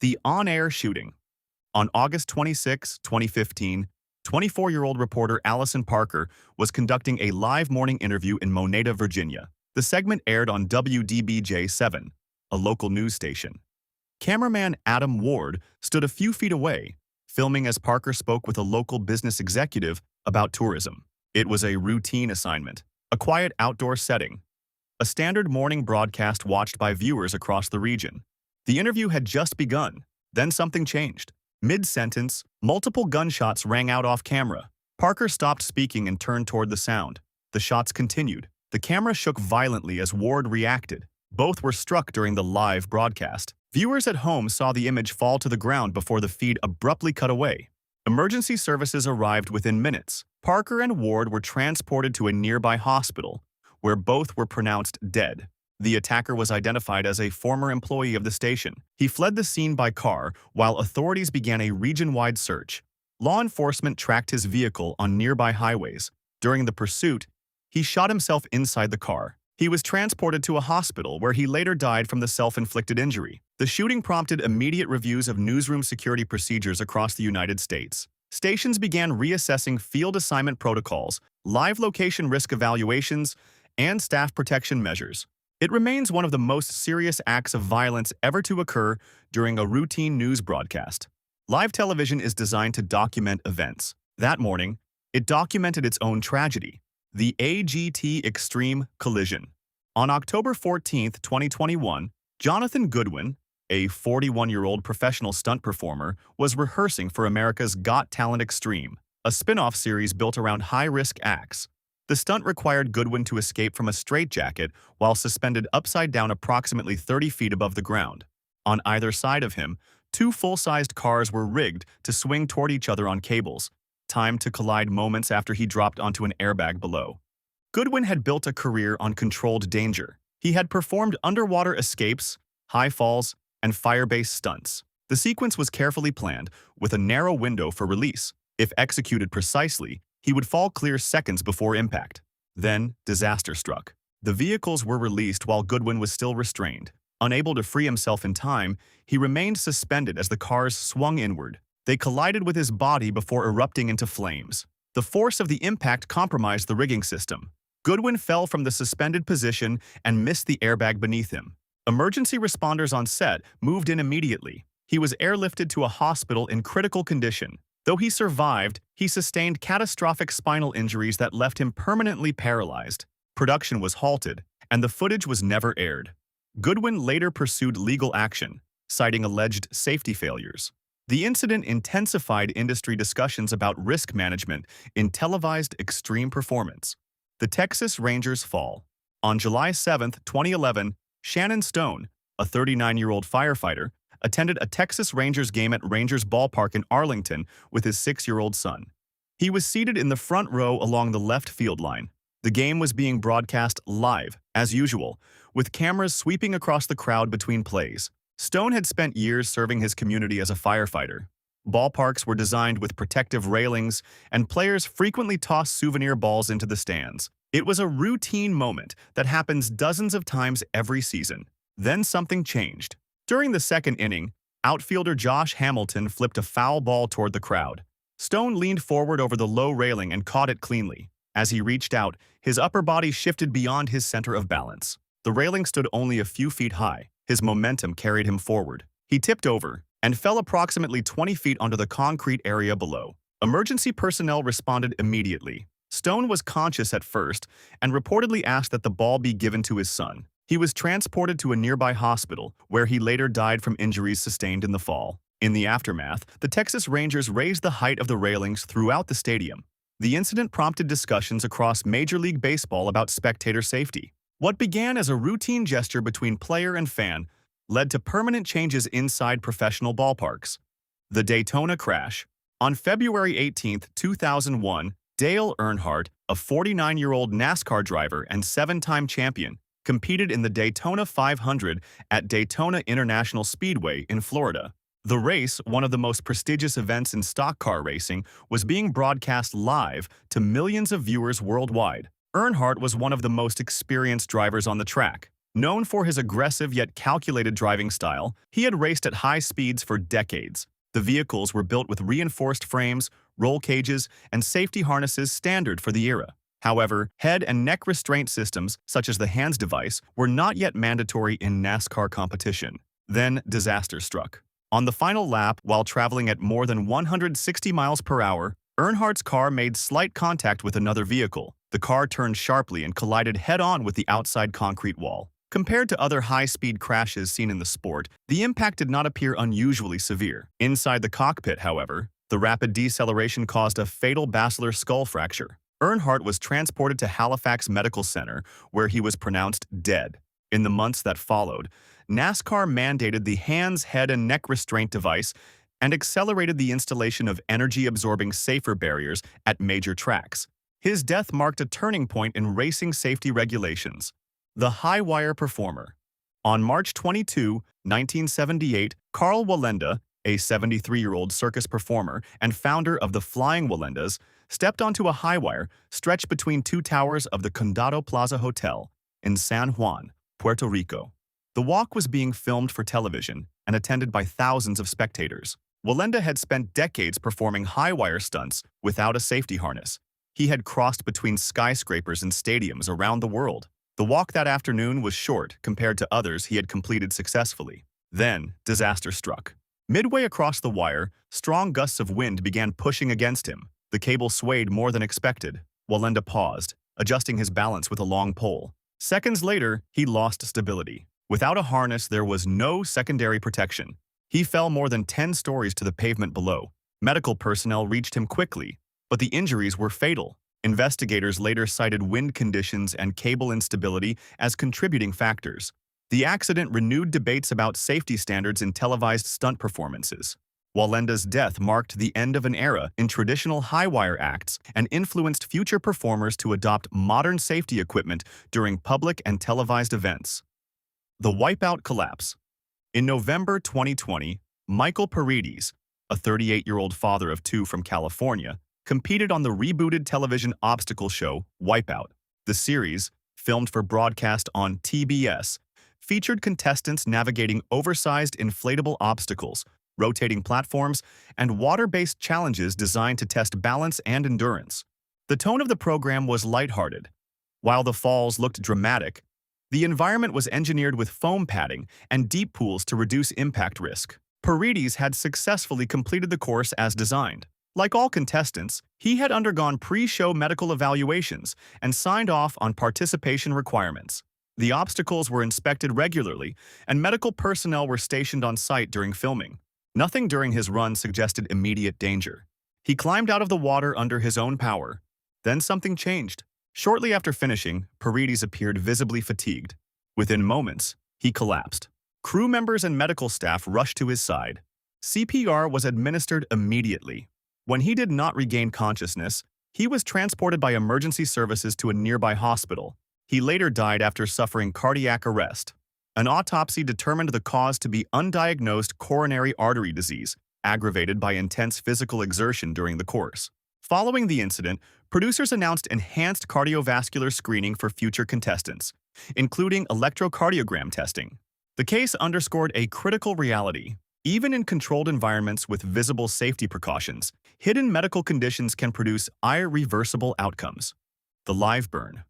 The on-air shooting. On August 26, 2015, 24-year-old reporter Allison Parker was conducting a live morning interview in Moneta, Virginia. The segment aired on WDBJ-7, a local news station. Cameraman Adam Ward stood a few feet away, filming as Parker spoke with a local business executive about tourism. It was a routine assignment, a quiet outdoor setting, a standard morning broadcast watched by viewers across the region. The interview had just begun, then something changed. Mid-sentence, multiple gunshots rang out off camera. Parker stopped speaking and turned toward the sound. The shots continued. The camera shook violently as Ward reacted. Both were struck during the live broadcast. Viewers at home saw the image fall to the ground before the feed abruptly cut away. Emergency services arrived within minutes. Parker and Ward were transported to a nearby hospital, where both were pronounced dead. The attacker was identified as a former employee of the station. He fled the scene by car while authorities began a region-wide search. Law enforcement tracked his vehicle on nearby highways. During the pursuit, he shot himself inside the car. He was transported to a hospital where he later died from the self-inflicted injury. The shooting prompted immediate reviews of newsroom security procedures across the United States. Stations began reassessing field assignment protocols, live location risk evaluations, and staff protection measures. It remains one of the most serious acts of violence ever to occur during a routine news broadcast. Live television is designed to document events. That morning, it documented its own tragedy, the AGT Extreme Collision. On October 14, 2021, Jonathan Goodwin, a 41-year-old professional stunt performer, was rehearsing for America's Got Talent Extreme, a spin-off series built around high-risk acts. The stunt required Goodwin to escape from a straitjacket while suspended upside down approximately 30 feet above the ground. On either side of him, two full-sized cars were rigged to swing toward each other on cables, timed to collide moments after he dropped onto an airbag below. Goodwin had built a career on controlled danger. He had performed underwater escapes, high falls, and fire-based stunts. The sequence was carefully planned, with a narrow window for release. If executed precisely, he would fall clear seconds before impact. Then, disaster struck. The vehicles were released while Goodwin was still restrained. Unable to free himself in time, he remained suspended as the cars swung inward. They collided with his body before erupting into flames. The force of the impact compromised the rigging system. Goodwin fell from the suspended position and missed the airbag beneath him. Emergency responders on set moved in immediately. He was airlifted to a hospital in critical condition. Though he survived, he sustained catastrophic spinal injuries that left him permanently paralyzed. Production was halted, and the footage was never aired. Goodwin later pursued legal action, citing alleged safety failures. The incident intensified industry discussions about risk management in televised extreme performance. The Texas Rangers fall. On July 7, 2011, Shannon Stone, a 39-year-old firefighter, attended a Texas Rangers game at Rangers Ballpark in Arlington with his 6-year-old son. He was seated in the front row along the left field line. The game was being broadcast live, as usual, with cameras sweeping across the crowd between plays. Stone had spent years serving his community as a firefighter. Ballparks were designed with protective railings, and players frequently tossed souvenir balls into the stands. It was a routine moment that happens dozens of times every season. Then something changed. During the second inning, outfielder Josh Hamilton flipped a foul ball toward the crowd. Stone leaned forward over the low railing and caught it cleanly. As he reached out, his upper body shifted beyond his center of balance. The railing stood only a few feet high. His momentum carried him forward. He tipped over and fell approximately 20 feet onto the concrete area below. Emergency personnel responded immediately. Stone was conscious at first and reportedly asked that the ball be given to his son. He was transported to a nearby hospital, where he later died from injuries sustained in the fall. In the aftermath, the Texas Rangers raised the height of the railings throughout the stadium. The incident prompted discussions across Major League Baseball about spectator safety. What began as a routine gesture between player and fan led to permanent changes inside professional ballparks. The Daytona crash. On February 18, 2001, Dale Earnhardt, a 49-year-old NASCAR driver and 7-time champion, competed in the Daytona 500 at Daytona International Speedway in Florida. The race, one of the most prestigious events in stock car racing, was being broadcast live to millions of viewers worldwide. Earnhardt was one of the most experienced drivers on the track. Known for his aggressive yet calculated driving style, he had raced at high speeds for decades. The vehicles were built with reinforced frames, roll cages, and safety harnesses standard for the era. However, head and neck restraint systems, such as the hands device, were not yet mandatory in NASCAR competition. Then, disaster struck. On the final lap, while traveling at more than 160 miles per hour, Earnhardt's car made slight contact with another vehicle. The car turned sharply and collided head-on with the outside concrete wall. Compared to other high-speed crashes seen in the sport, the impact did not appear unusually severe. Inside the cockpit, however, the rapid deceleration caused a fatal basilar skull fracture. Earnhardt was transported to Halifax Medical Center, where he was pronounced dead. In the months that followed, NASCAR mandated the hands, head, and neck restraint device and accelerated the installation of energy-absorbing safer barriers at major tracks. His death marked a turning point in racing safety regulations. The high-wire performer. On March 22, 1978, Carl Wallenda, a 73-year-old circus performer and founder of the Flying Wallendas, stepped onto a high wire stretched between two towers of the Condado Plaza Hotel in San Juan, Puerto Rico. The walk was being filmed for television and attended by thousands of spectators. Wallenda had spent decades performing high-wire stunts without a safety harness. He had crossed between skyscrapers and stadiums around the world. The walk that afternoon was short compared to others he had completed successfully. Then, disaster struck. Midway across the wire, strong gusts of wind began pushing against him. The cable swayed more than expected. Wallenda paused, adjusting his balance with a long pole. Seconds later, he lost stability. Without a harness, there was no secondary protection. He fell more than 10 stories to the pavement below. Medical personnel reached him quickly, but the injuries were fatal. Investigators later cited wind conditions and cable instability as contributing factors. The accident renewed debates about safety standards in televised stunt performances. Wallenda's death marked the end of an era in traditional high-wire acts and influenced future performers to adopt modern safety equipment during public and televised events. The Wipeout Collapse. In November 2020, Michael Paredes, a 38-year-old father of two from California, competed on the rebooted television obstacle show Wipeout. The series, filmed for broadcast on TBS, featured contestants navigating oversized inflatable obstacles, rotating platforms, and water-based challenges designed to test balance and endurance. The tone of the program was lighthearted. While the falls looked dramatic, the environment was engineered with foam padding and deep pools to reduce impact risk. Paredes had successfully completed the course as designed. Like all contestants, he had undergone pre-show medical evaluations and signed off on participation requirements. The obstacles were inspected regularly, and medical personnel were stationed on site during filming. Nothing during his run suggested immediate danger. He climbed out of the water under his own power. Then something changed. Shortly after finishing, Paredes appeared visibly fatigued. Within moments, he collapsed. Crew members and medical staff rushed to his side. CPR was administered immediately. When he did not regain consciousness, he was transported by emergency services to a nearby hospital. He later died after suffering cardiac arrest. An autopsy determined the cause to be undiagnosed coronary artery disease, aggravated by intense physical exertion during the course. Following the incident, producers announced enhanced cardiovascular screening for future contestants, including electrocardiogram testing. The case underscored a critical reality. Even in controlled environments with visible safety precautions, hidden medical conditions can produce irreversible outcomes. The live burn.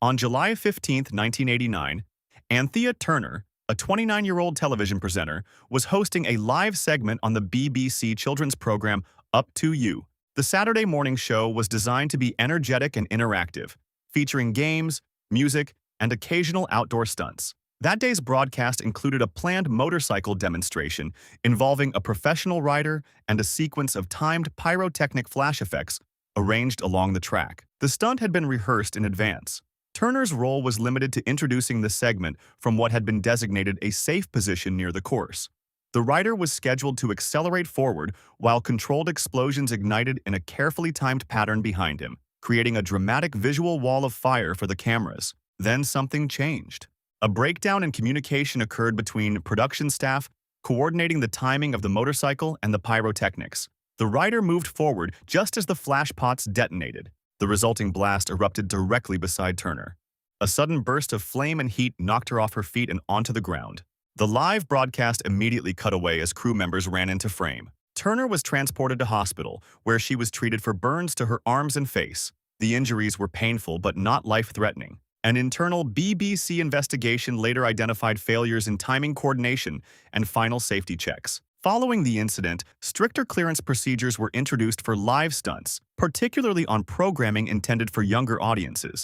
On July 15, 1989, Anthea Turner, a 29-year-old television presenter, was hosting a live segment on the BBC children's program Up to You. The Saturday morning show was designed to be energetic and interactive, featuring games, music, and occasional outdoor stunts. That day's broadcast included a planned motorcycle demonstration involving a professional rider and a sequence of timed pyrotechnic flash effects arranged along the track. The stunt had been rehearsed in advance. Turner's role was limited to introducing the segment from what had been designated a safe position near the course. The rider was scheduled to accelerate forward while controlled explosions ignited in a carefully timed pattern behind him, creating a dramatic visual wall of fire for the cameras. Then something changed. A breakdown in communication occurred between production staff, coordinating the timing of the motorcycle and the pyrotechnics. The rider moved forward just as the flash pots detonated. The resulting blast erupted directly beside Turner. A sudden burst of flame and heat knocked her off her feet and onto the ground. The live broadcast immediately cut away as crew members ran into frame. Turner was transported to hospital, where she was treated for burns to her arms and face. The injuries were painful but not life-threatening. An internal BBC investigation later identified failures in timing coordination and final safety checks. Following the incident, stricter clearance procedures were introduced for live stunts, particularly on programming intended for younger audiences.